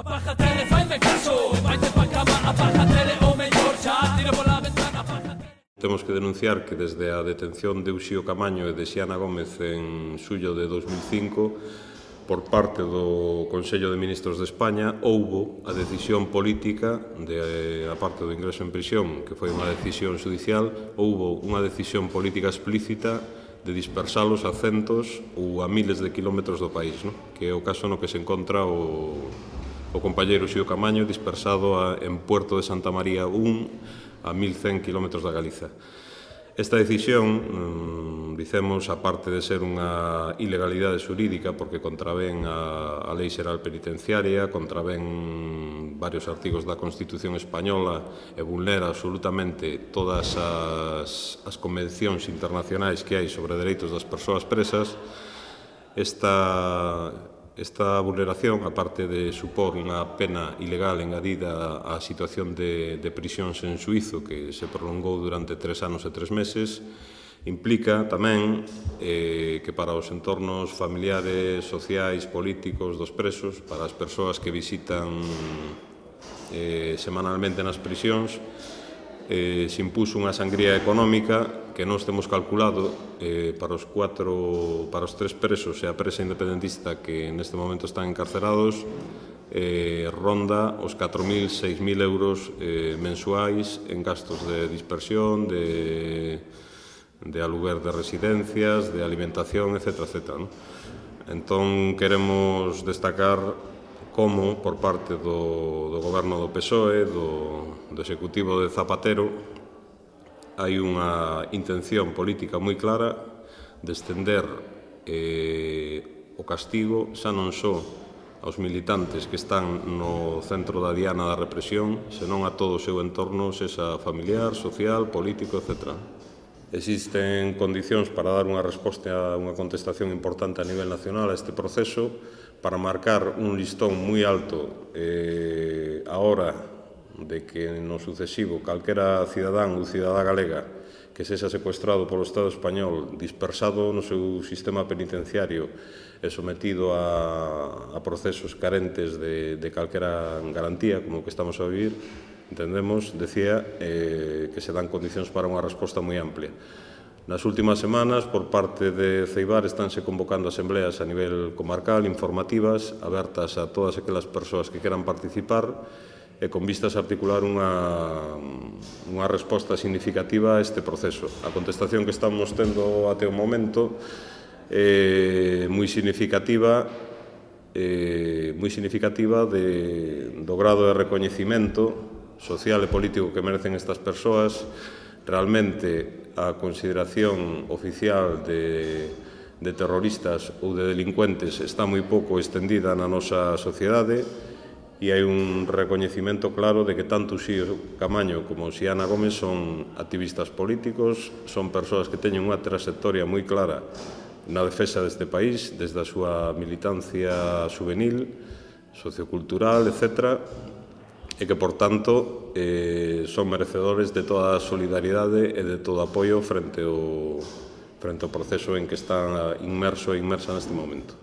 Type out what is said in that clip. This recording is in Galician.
Apaga tele, faime caso, vaite pa cama, apaga tele, o mellor xa, tira pola ventana, apaga tele. Temos que denunciar que desde a detención de Uxío Camaño e de Xiana Gómez en xullo de 2005 por parte do Consello de Ministros de España houbo a decisión política a parte do ingreso en prisión, que foi unha decisión judicial, houbo unha decisión política explícita de dispersalos a centos ou a miles de quilómetros do país, que é o caso no que se encontra o compañeiro Uxío Camaño dispersado en Puerto de Santa María 1 a 1100 km da Galiza. Esta decisión, dicemos, aparte de ser unha ilegalidade xurídica, porque contravén a Lei Xeral Penitenciaria, contravén varios artigos da Constitución Española e vulnera absolutamente todas as convencións internacionais que hai sobre dereitos das persoas presas. Esta vulneración, aparte de supor unha pena ilegal engadida á situación de prisións en xuízo que se prolongou durante 3 anos e 3 meses, implica tamén que para os entornos familiares, sociais, políticos dos presos, para as persoas que visitan semanalmente nas prisións, se impuso unha sangría económica que nós temos calculado para os 3 presos e a presa independentista que neste momento están encarcerados ronda os 4.000, 6.000 euros mensuais en gastos de dispersión, de aluguer de residencias, de alimentación, etc. Entón queremos destacar como por parte do goberno do PSOE, do Executivo de Zapatero, hai unha intención política moi clara de estender o castigo xa non só aos militantes que están no centro da diana da represión, senón a todo o seu entorno, sexa familiar, social, político, etc. Existen condicións para dar unha resposta a unha contestación importante a nivel nacional a este proceso, para marcar un listón moi alto a hora de que no sucesivo calquera cidadán ou cidadá galega que sexa secuestrado polo Estado español, dispersado no seu sistema penitenciario e sometido a procesos carentes de calquera garantía, como o que estamos a vivir, entendemos, decía, que se dan condicións para unha resposta moi amplia. Nas últimas semanas, por parte de Ceibar, estánse convocando asembleas a nivel comarcal, informativas, abertas a todas aquelas persoas que queran participar e con vistas a articular unha resposta significativa a este proceso. A contestación que estamos tendo até o momento é moi significativa do grado de recoñecimento social e político que merecen estas persoas. Realmente a consideración oficial de terroristas ou de delincuentes está moi pouco estendida na nosa sociedade e hai un recoñecemento claro de que tanto Uxío Camaño como Xiana Gómez son activistas políticos, son persoas que teñen unha trayectoria moi clara na defensa deste país, desde a súa militancia juvenil, sociocultural, etc., e que, por tanto, son merecedores de toda a solidaridade e de todo o apoio frente ao proceso en que está inmerso e inmersa neste momento.